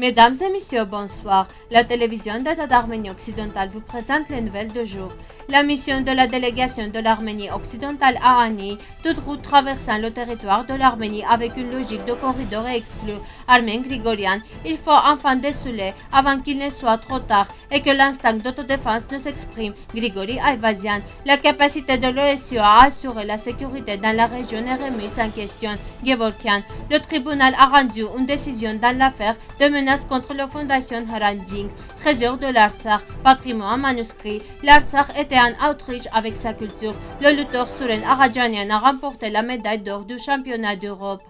Mesdames et messieurs, bonsoir. La télévision d'État d'Arménie occidentale vous présente les nouvelles de jour. La mission de la délégation de l'Arménie occidentale à Ani, toute route traversant le territoire de l'Arménie avec une logique de corridor et exclue Armen Grigorian, il faut enfin dessouler avant qu'il ne soit trop tard et que l'instinct d'autodéfense ne s'exprime. Grigori Ayvazian, la capacité de l'OSU à assurer la sécurité dans la région est remise en question. Gevorkian, le tribunal a rendu une décision dans l'affaire de menace contre la fondation Haranding, trésor de l'Artsakh, patrimoine manuscrit. L'Artsakh était en Autriche avec sa culture. Le lutteur Suren Aradjanian a remporté la médaille d'or du championnat d'Europe.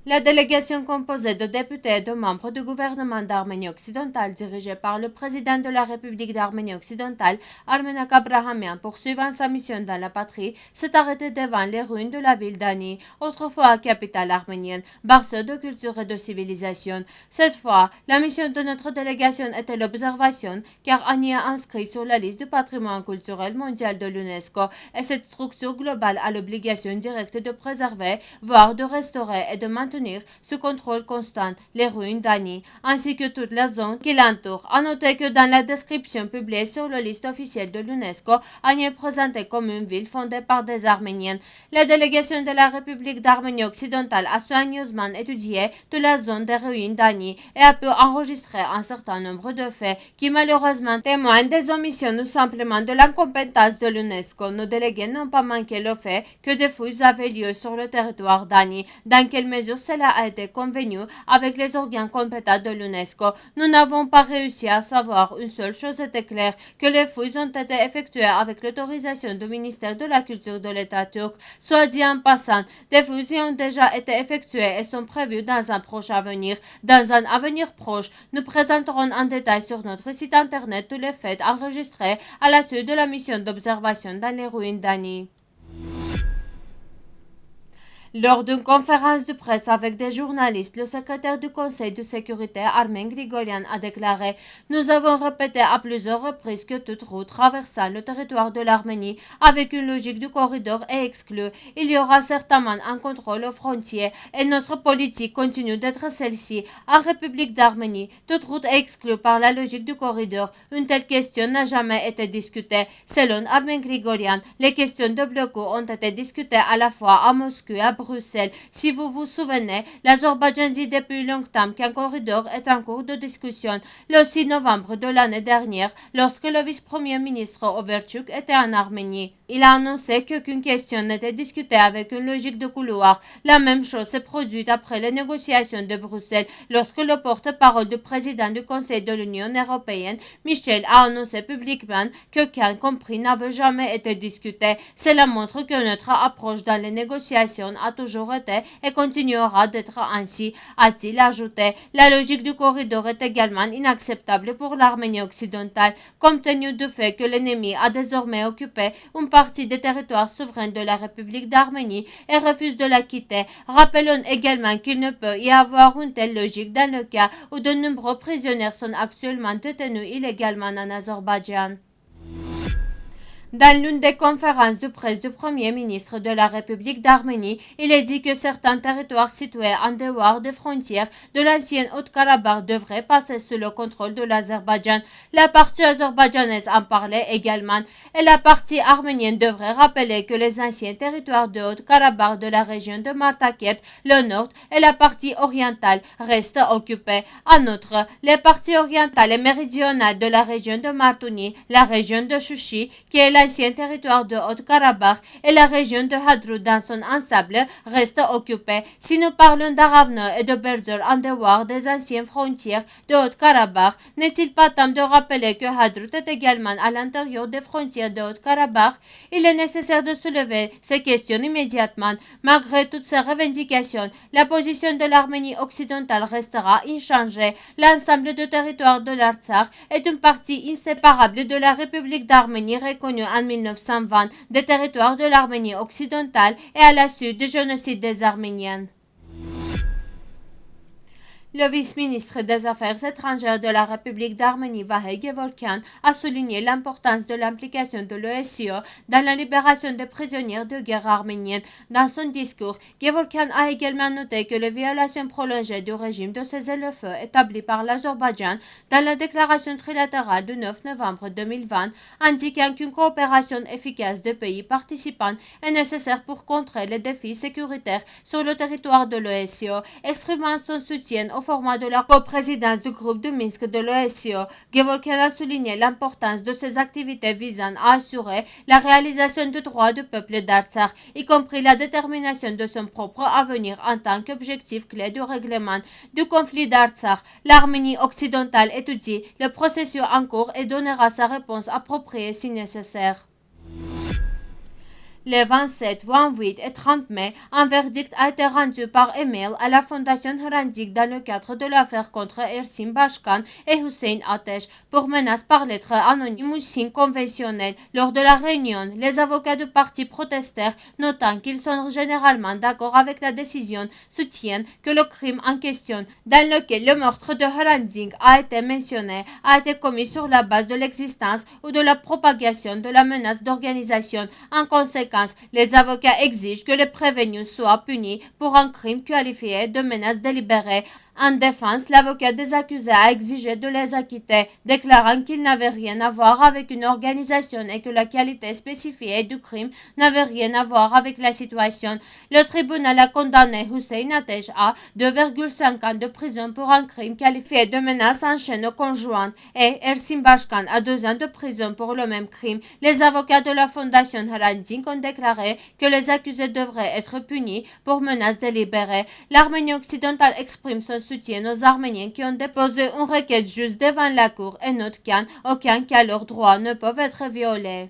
La délégation composée de députés et de membres du gouvernement d'Arménie occidentale dirigée par le président de la République d'Arménie occidentale, Armenak Abrahamian, poursuivant sa mission dans la patrie, s'est arrêtée devant les ruines de la ville d'Ani, autrefois capitale arménienne, berceau de culture et de civilisation. Cette fois, la mission de notre délégation était l'observation, car Ani a inscrit sur la liste du patrimoine culturel mondial de l'UNESCO, et cette structure globale a l'obligation directe de préserver, voire de restaurer et de maintenir sous contrôle constant les ruines d'Ani, ainsi que toute la zone qui l'entoure. À noter que dans la description publiée sur la liste officielle de l'UNESCO, Ani est présentée comme une ville fondée par des Arméniens. La délégation de la République d'Arménie occidentale a soigneusement étudié toute la zone des ruines d'Ani et a pu enregistrer un certain nombre de faits qui malheureusement témoignent des omissions ou simplement de l'incompétence de l'UNESCO. Nos délégués n'ont pas manqué le fait que des fouilles avaient lieu sur le territoire d'Ani. Dans quelle mesure cela a été convenu avec les organes compétents de l'UNESCO. Nous n'avons pas réussi à savoir. Une seule chose était claire, que les fouilles ont été effectuées avec l'autorisation du ministère de la Culture de l'État turc. Soit dit en passant, des fouilles ont déjà été effectuées et sont prévues dans un proche avenir. Dans un avenir proche, nous présenterons en détail sur notre site internet tous les faits enregistrés à la suite de la mission d'observation dans les ruines d'Ani. Lors d'une conférence de presse avec des journalistes, le secrétaire du Conseil de sécurité, Armen Grigorian, a déclaré « Nous avons répété à plusieurs reprises que toute route traversant le territoire de l'Arménie avec une logique du corridor est exclue. Il y aura certainement un contrôle aux frontières et notre politique continue d'être celle-ci. En République d'Arménie, toute route est exclue par la logique du corridor. Une telle question n'a jamais été discutée. Selon Armen Grigorian, les questions de blocus ont été discutées à la fois à Moscou et à Bruxelles. Si vous vous souvenez, l'Azerbaïdjan dit depuis longtemps qu'un corridor est en cours de discussion. Le 6 novembre de l'année dernière, lorsque le vice-premier ministre Overchuk était en Arménie, il a annoncé qu'aucune question n'était discutée avec une logique de couloir. La même chose s'est produite après les négociations de Bruxelles, lorsque le porte-parole du président du Conseil de l'Union européenne, Michel, a annoncé publiquement qu'aucun compris n'avait jamais été discuté. Cela montre que notre approche dans les négociations a toujours été et continuera d'être ainsi, a-t-il ajouté. La logique du corridor est également inacceptable pour l'Arménie occidentale, compte tenu du fait que l'ennemi a désormais occupé une partie des territoires souverains de la République d'Arménie et refuse de la quitter. Rappelons également qu'il ne peut y avoir une telle logique dans le cas où de nombreux prisonniers sont actuellement détenus illégalement en Azerbaïdjan. Dans l'une des conférences de presse du Premier ministre de la République d'Arménie, il est dit que certains territoires situés en dehors des frontières de l'ancienne Haute-Karabakh devraient passer sous le contrôle de l'Azerbaïdjan. La partie azerbaïdjanaise en parlait également, et la partie arménienne devrait rappeler que les anciens territoires de Haute-Karabakh de la région de Martakert, le nord et la partie orientale restent occupés. En outre, les parties orientales et méridionales de la région de Martouni, la région de Chouchi, qui est l'ancien territoire de Haute-Karabakh et la région de Hadrou dans son ensemble restent occupés. Si nous parlons d'Aravno et de Berzer en dehors des anciennes frontières de Haute-Karabakh, n'est-il pas temps de rappeler que Hadrou est également à l'intérieur des frontières de Haute-Karabakh? Il est nécessaire de soulever ces questions immédiatement. Malgré toutes ces revendications, la position de l'Arménie occidentale restera inchangée. L'ensemble du territoire de l'Artsakh est une partie inséparable de la République d'Arménie reconnue en 1920 des territoires de l'Arménie occidentale et à la suite du génocide des Arméniens. Le vice-ministre des Affaires étrangères de la République d'Arménie, Vahey Gevorkyan, a souligné l'importance de l'implication de l'OSCE dans la libération des prisonniers de guerre arméniennes. Dans son discours, Gevorkyan a également noté que les violations prolongées du régime de cessez-le-feu établi par l'Azerbaïdjan dans la déclaration trilatérale du 9 novembre 2020, indiquant qu'une coopération efficace des pays participants est nécessaire pour contrer les défis sécuritaires sur le territoire de l'OSCE, exprimant son soutien au format de la coprésidence du groupe de Minsk de l'OSCE. Gevorkyan a souligné l'importance de ces activités visant à assurer la réalisation du droit du peuple d'Artsakh, y compris la détermination de son propre avenir en tant qu'objectif clé du règlement du conflit d'Artsakh. L'Arménie occidentale étudie le processus en cours et donnera sa réponse appropriée si nécessaire. Les 27, 28 et 30 mai, un verdict a été rendu par email à la Fondation Hrantzik dans le cadre de l'affaire contre Ersin Başkan et Hussein Atesh pour menaces par lettre anonyme ou signe conventionnel. Lors de la réunion, les avocats du parti protestèrent, notant qu'ils sont généralement d'accord avec la décision, soutiennent que le crime en question, dans lequel le meurtre de Hrantzik a été mentionné, a été commis sur la base de l'existence ou de la propagation de la menace d'organisation. En conséquence, les avocats exigent que les prévenus soient punis pour un crime qualifié de menace délibérée. En défense, l'avocat des accusés a exigé de les acquitter, déclarant qu'ils n'avaient rien à voir avec une organisation et que la qualité spécifiée du crime n'avait rien à voir avec la situation. Le tribunal a condamné Hussein Atesh à 2,5 ans de prison pour un crime qualifié de menace en chaîne conjointe et Ersin Başkan à 2 ans de prison pour le même crime. Les avocats de la Fondation Hrantzik ont déclaré que les accusés devraient être punis pour menace délibérée. L'Arménie occidentale exprime son soutien aux Arméniens qui ont déposé une requête juste devant la Cour et note qu'aucun cas leurs droits ne peuvent être violés.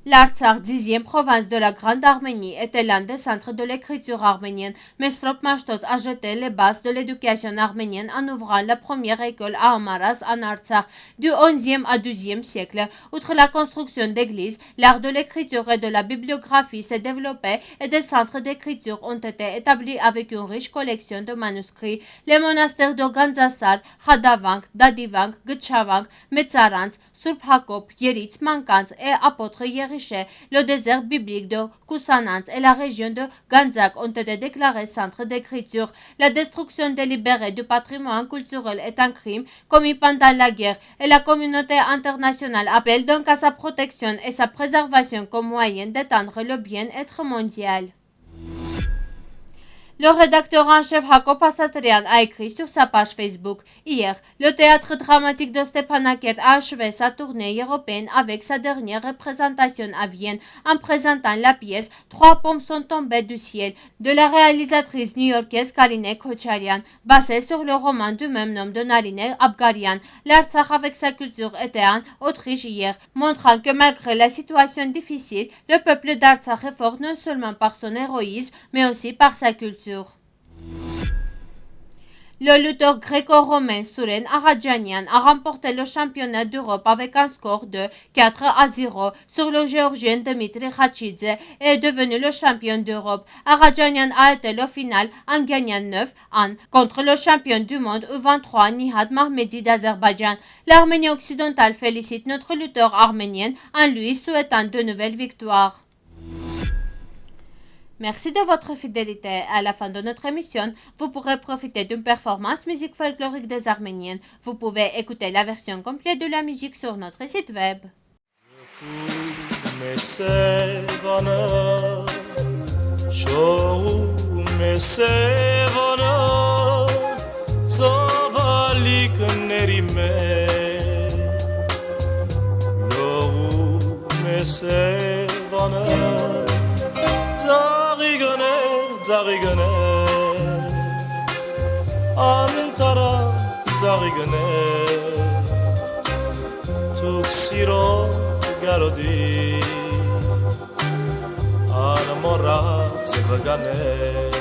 L'Artsakh, 10e province de la Grande Arménie, était l'un des centres de l'écriture arménienne. Mesrop Mashtots a jeté les bases de l'éducation arménienne en ouvrant la première école à Amaras en Artsakh du 11e à 12e siècle. Outre la construction d'églises, l'art de l'écriture et de la bibliographie s'est développé et des centres d'écriture ont été établis avec une riche collection de manuscrits. Les monastères de Gandzasar, Khadavank, Dadivank, Gtchavank, Metsarans, Surp Hakop, Yeritz, Mankans et Apôtre Yeriché, le désert biblique de Kusanans et la région de Ganzak ont été déclarés centres d'écriture. La destruction délibérée du patrimoine culturel est un crime commis pendant la guerre et la communauté internationale appelle donc à sa protection et sa préservation comme moyen d'étendre le bien-être mondial. Le rédacteur en chef Hako Passatrian a écrit sur sa page Facebook: Hier, le théâtre dramatique de Stepanakert a achevé sa tournée européenne avec sa dernière représentation à Vienne en présentant la pièce Trois pommes sont tombées du ciel de la réalisatrice new-yorkaise Karine Kocharian, basée sur le roman du même nom de Narine Abgarian. L'Artsakh avec sa culture était en Autriche hier, montrant que malgré la situation difficile, le peuple d'Artsakh est fort non seulement par son héroïsme, mais aussi par sa culture. Le lutteur gréco-romain Suren Aradjanian a remporté le championnat d'Europe avec un score de 4-0 sur le géorgien Dimitri Khachidze et est devenu le champion d'Europe. Aradjanian a été le final en gagnant 9-1 contre le champion du monde U23 Nihat Mahmedi d'Azerbaïdjan. L'Arménie occidentale félicite notre lutteur arménien en lui souhaitant de nouvelles victoires. Merci de votre fidélité. À la fin de notre émission, vous pourrez profiter d'une performance musique folklorique des Arméniennes. Vous pouvez écouter la version complète de la musique sur notre site web. Zagigane Antara Zagigane Tuksiro Galodi Anamora Zagane